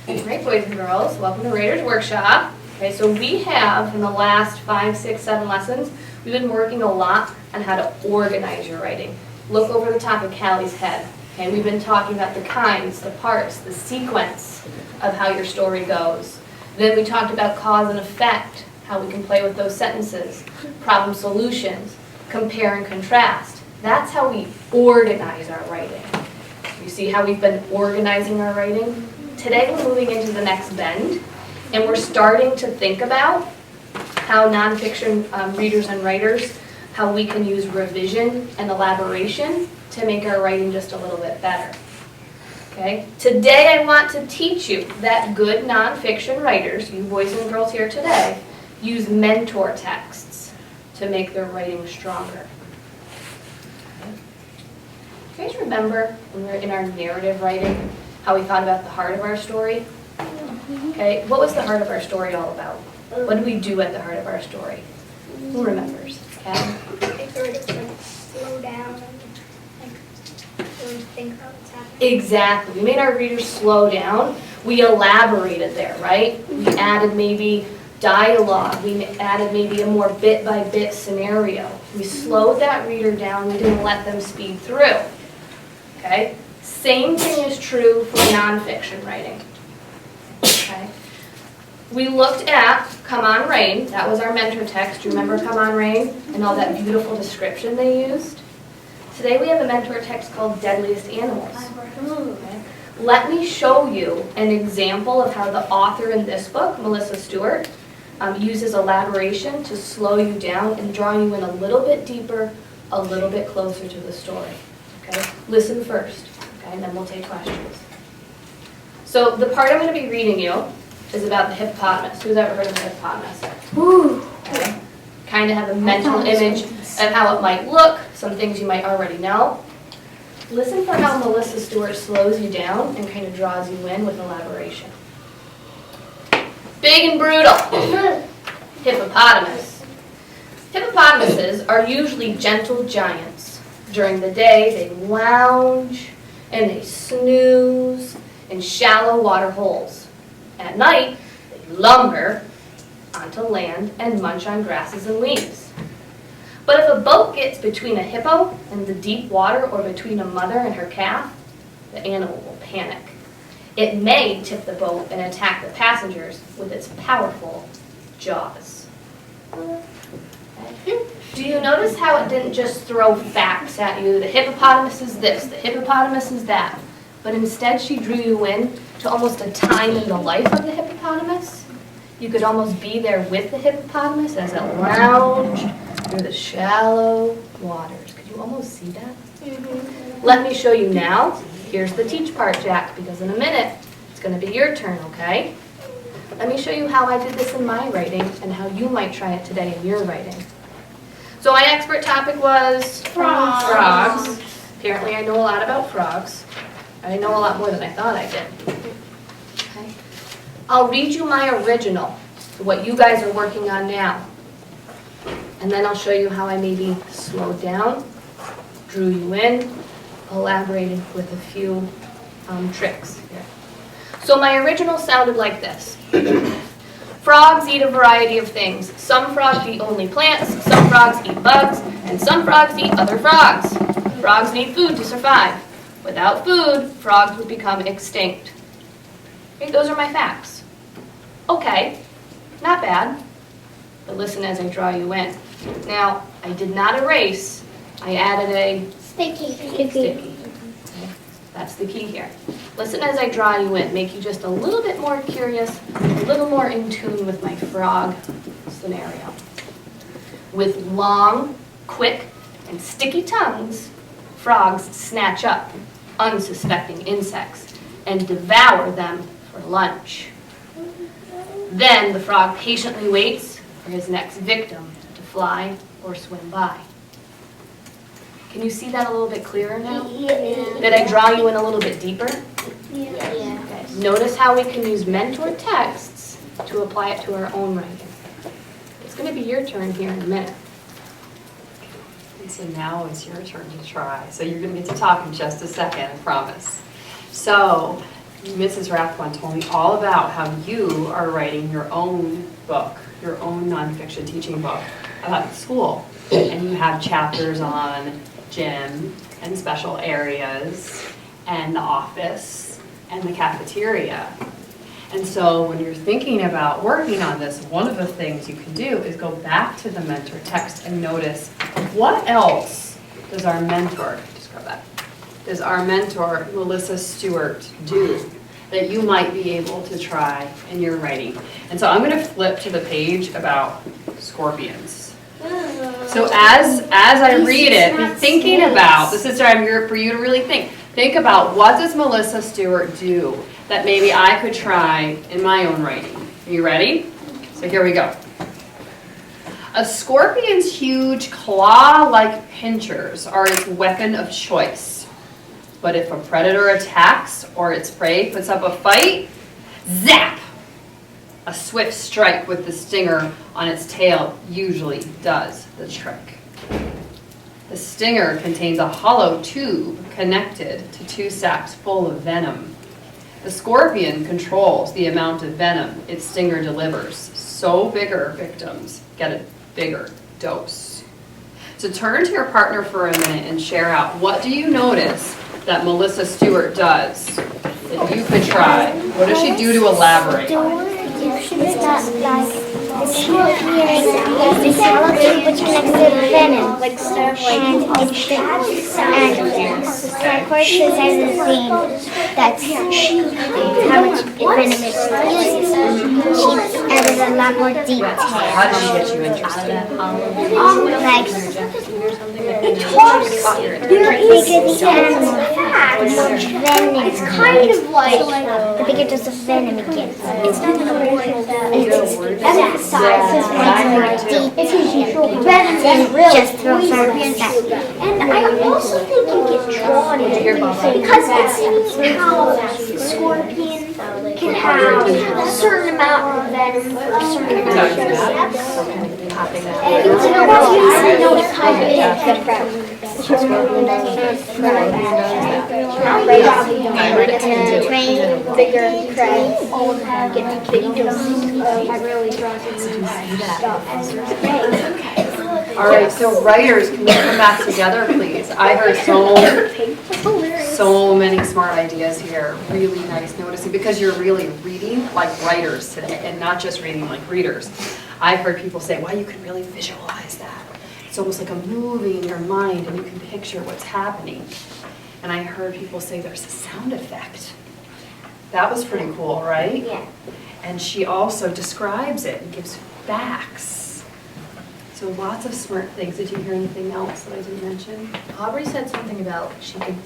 Great, boys and girls. Welcome to Writer's Workshop. Okay, so we have, in the last 5, 6, 7 lessons, we've been working a lot on how to organize your writing. Look over the top of Callie's head. Okay, we've been talking about the kinds, the parts, the sequence of how your story goes. Then we talked about cause and effect, how we can play with those sentences, problem solutions, compare and contrast. That's how we organize our writing. You see how we've been organizing our writing? Today we're moving into the next bend, and we're starting to think about how nonfiction readers and writers, how we can use revision and elaboration to make our writing just a little bit better. Okay? Today I want to teach you that good nonfiction writers, you boys and girls here today, use mentor texts to make their writing stronger. Do you guys remember when we were in our narrative writing, how we thought about the heart of our story? Okay, what was the heart of our story all about? What did we do at the heart of our story? Who remembers? Okay? Slow down and really think about what's happening. Exactly. We made our readers slow down. We elaborated there, right? We added maybe dialogue. We added maybe a more bit-by-bit scenario. We slowed that reader down. We didn't let them speed through. Okay? Same thing is true for nonfiction writing. Okay? We looked at Come On Rain. That was our mentor text. Do you remember Come On Rain and all that beautiful description they used? Today we have a mentor text called Deadliest Animals. Okay? Let me show you an example of how the author in this book, Melissa Stewart, uses elaboration to slow you down and draw you in a little bit deeper, a little bit closer to the story. Okay? Listen first, okay, and then we'll take questions. So the part I'm going to be reading you is about the hippopotamus. Who's ever heard of a hippopotamus? Okay. Kind of have a mental image of how it might look, some things you might already know. Listen for how Melissa Stewart slows you down and kind of draws you in with elaboration. Big and brutal. Hippopotamus. Hippopotamuses are usually gentle giants. During the day, they lounge and they snooze in shallow water holes. At night, they lumber onto land and munch on grasses and leaves. But if a boat gets between a hippo and the deep water or between a mother and her calf, the animal will panic. It may tip the boat and attack the passengers with its powerful jaws. Do you notice how it didn't just throw facts at you? The hippopotamus is this, the hippopotamus is that. But instead she drew you in to almost a time in the life of the hippopotamus. You could almost be there with the hippopotamus as it lounged through the shallow waters. Could you almost see that? Mm-hmm. Let me show you now. Here's the teach part, Jack, because in a minute it's going to be your turn, okay? Let me show you how I did this in my writing and how you might try it today in your writing. So my expert topic was frogs. Apparently I know a lot about frogs. I know a lot more than I thought I did. Okay. I'll read you my original, what you guys are working on now. And then I'll show you how I maybe slowed down, drew you in, elaborated with a few tricks here. So my original sounded like this. Frogs eat a variety of things. Some frogs eat only plants, some frogs eat bugs, and some frogs eat other frogs. Frogs need food to survive. Without food, frogs would become extinct. Okay, those are my facts. Okay, not bad. But listen as I draw you in. Now, I did not erase. I added a Sticky. Okay, that's the key here. Listen as I draw you in. Make you just a little bit more curious, a little more in tune with my frog scenario. With long, quick, and sticky tongues, frogs snatch up unsuspecting insects and devour them for lunch. Then the frog patiently waits for his next victim to fly or swim by. Can you see that a little bit clearer now? Yeah. Did I draw you in a little bit deeper? Yeah. Okay. Notice how we can use mentor texts to apply it to our own writing. It's going to be your turn here in a minute. And so now it's your turn to try. So you're going to get to talk in just a second, I promise. So Mrs. Rathbun told me all about how you are writing your own book, your own nonfiction teaching book about school. And you have chapters on gym and special areas and the office and the cafeteria. And so when you're thinking about working on this, one of the things you can do is go back to the mentor text and notice what else does our mentor, just grab that, does our mentor, Melissa Stewart, do that you might be able to try in your writing. And so I'm going to flip to the page about scorpions. So as I read it, be thinking about, this is time for you to really think. Think about what does Melissa Stewart do that maybe I could try in my own writing. Are you ready? So here we go. A scorpion's huge claw-like pincers are its weapon of choice. But if a predator attacks or its prey puts up a fight, zap! A swift strike with the stinger on its tail usually does the trick. The stinger contains a hollow tube connected to 2 sacs full of venom. The scorpion controls the amount of venom its stinger delivers, so bigger victims get a bigger dose. So turn to your partner for a minute and share out, what do you notice that Melissa Stewart does that you could try? What does she do to elaborate? It's got like the scorpion has this hollow tube which connects to the venom, and of course this has a thing that's how much venom it uses. She added a lot more detail. How did she get you interested? Like It's kind of like the bigger dose of venom it gets. it's not the word It emphasizes just throws her back. And I also think you get drawn into it because it's neat how the scorpion can have a certain amount of venom for a certain amount of steps. And you know it's kind of bigger crabs all have get big doses of really All right, so writers, can you come back together, please? I heard so many smart ideas here. Really nice noticing, because you're really reading like writers today and not just reading like readers. I've heard people say, wow, you can really visualize that. It's almost like a movie in your mind and you can picture what's happening. And I heard people say there's a sound effect. That was pretty cool, right? Yeah. And she also describes it and gives facts. So lots of smart things. Did you hear anything else that I didn't mention? Aubrey said something about she could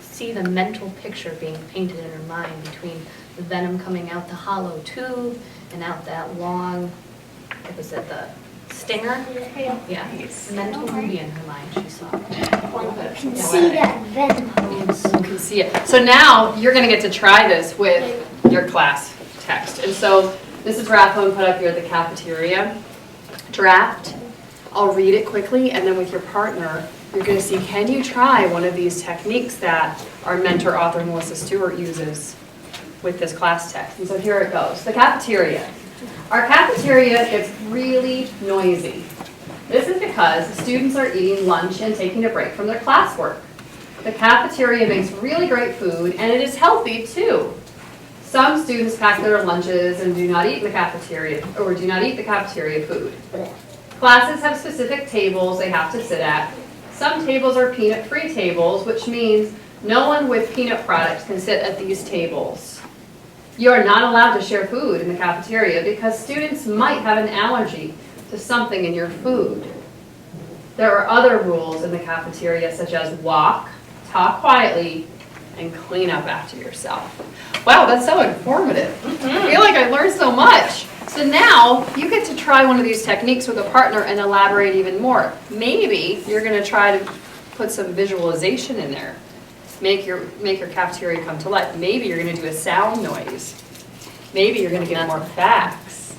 see the mental picture being painted in her mind between the venom coming out the hollow tube and out that long, what was it, the stinger? Yeah, the mental movie in her mind she saw. You can see that venom. You can see it. So now you're going to get to try this with your class text. And so Mrs. Rathbone put up here the cafeteria draft. I'll read it quickly, and then with your partner, you're going to see, can you try one of these techniques that our mentor author Melissa Stewart uses with this class text. And so here it goes. The cafeteria. Our cafeteria gets really noisy. This is because the students are eating lunch and taking a break from their classwork. The cafeteria makes really great food, and it is healthy too. Some students pack their lunches and do not eat in the cafeteria, or do not eat the cafeteria food. Classes have specific tables they have to sit at. Some tables are peanut-free tables, which means no one with peanut products can sit at these tables. You are not allowed to share food in the cafeteria because students might have an allergy to something in your food. There are other rules in the cafeteria, such as walk, talk quietly, and clean up after yourself. Wow, that's so informative. I feel like I learned so much. So now you get to try one of these techniques with a partner and elaborate even more. Maybe you're going to try to put some visualization in there. Make your cafeteria come to life. Maybe you're going to do a sound noise. Maybe you're going to give more facts.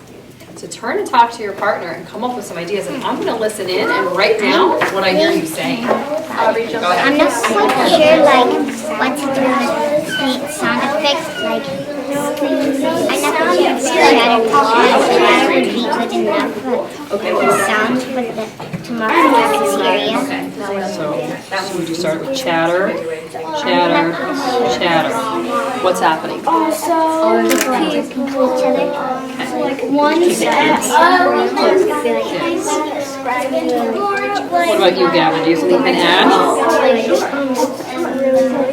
So turn and talk to your partner and come up with some ideas. And I'm going to listen in and write down what I hear you saying. Go ahead. I'm not quite sure like what to do with the sound effects, like I never heard chatter talking like chatter would be good enough for the sounds for the tomorrow cafeteria. So would you start with chatter, chatter, chatter? What's happening? People talking to each other. One's What about you, Gavin? Do you have anything to add?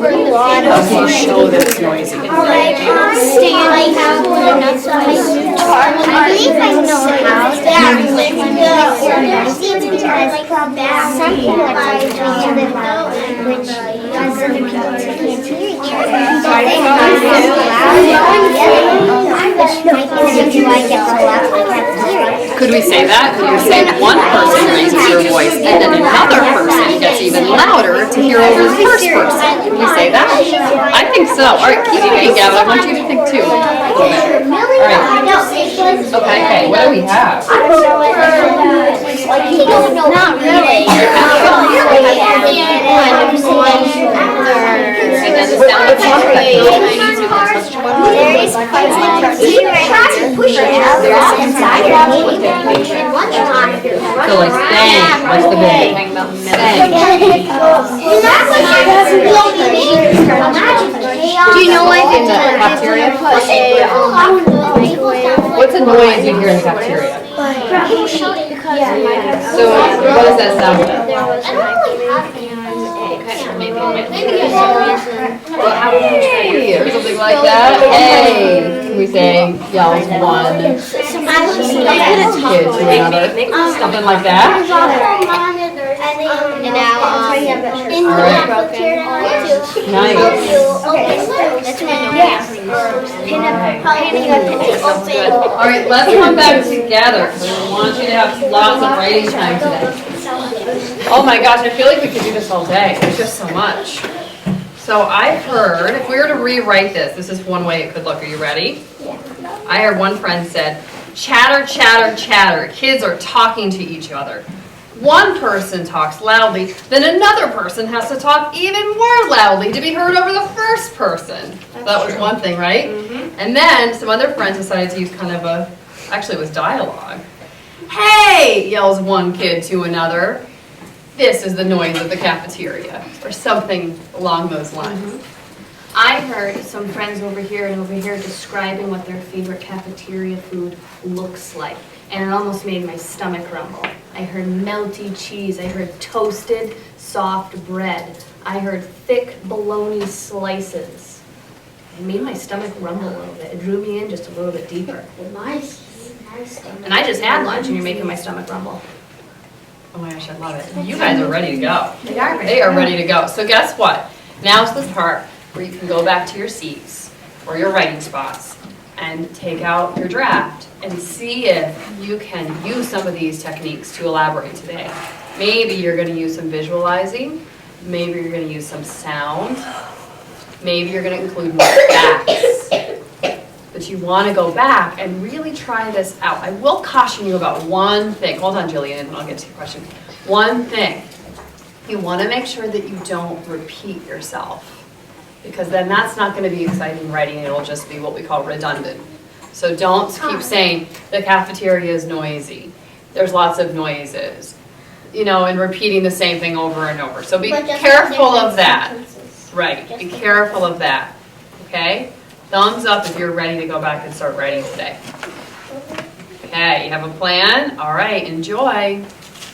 How can you show that it's noisy? standing out with enough space. I believe I know how that noisy because some people are talking to each other loud, which causes other people to can't hear each other. So they have so loud. Do I get so loud I can't hear it? Could we say that? Could we say one person raises their voice and then another person gets even louder to hear over the first person? Can we say that? I think so. All right, keep thinking, Gavin. I want you to think too. All right. Okay, what do we have? Not really. And then the sound of There is push it out inside of So like bang, what's the bang? Bang. Do you know what? In the cafeteria? What's a noise you hear in the cafeteria? So what does that sound like? Hey, or something like that. Hey, can we say yells one kid to another? Something like that. And now, Nice. All right, let's come back together. I want you to have lots of writing time today. Oh my gosh, I feel like we could do this all day. There's just so much. So I've heard, if we were to rewrite this, this is one way it could look. Are you ready? Yeah. I heard one friend said, chatter, chatter, chatter. Kids are talking to each other. One person talks loudly, then another person has to talk even more loudly to be heard over the first person. That was one thing, right? Mm-hmm. And then some other friends decided to use kind of actually it was dialogue. Hey, yells one kid to another. This is the noise of the cafeteria, or something along those lines. Mm-hmm. I heard some friends over here and over here describing what their favorite cafeteria food looks like, and it almost made my stomach rumble. I heard melty cheese, I heard toasted, soft bread, I heard thick bologna slices. It made my stomach rumble a little bit. It drew me in just a little bit deeper. And I just had lunch and you're making my stomach rumble. Oh my gosh, I love it. You guys are ready to go. They are ready. They are ready to go. So guess what? Now's the part where you can go back to your seats or your writing spots and take out your draft and see if you can use some of these techniques to elaborate today. Maybe you're going to use some visualizing. Maybe you're going to use some sound. Maybe you're going to include more facts. But you want to go back and really try this out. I will caution you about one thing. Hold on, Jillian, and I'll get to your question. One thing. You want to make sure that you don't repeat yourself, because then that's not going to be exciting writing. It'll just be what we call redundant. So don't keep saying the cafeteria is noisy. There's lots of noises, and repeating the same thing over and over. So be careful of that. Right, be careful of that. Okay? Thumbs up if you're ready to go back and start writing today. Okay, you have a plan? All right, enjoy.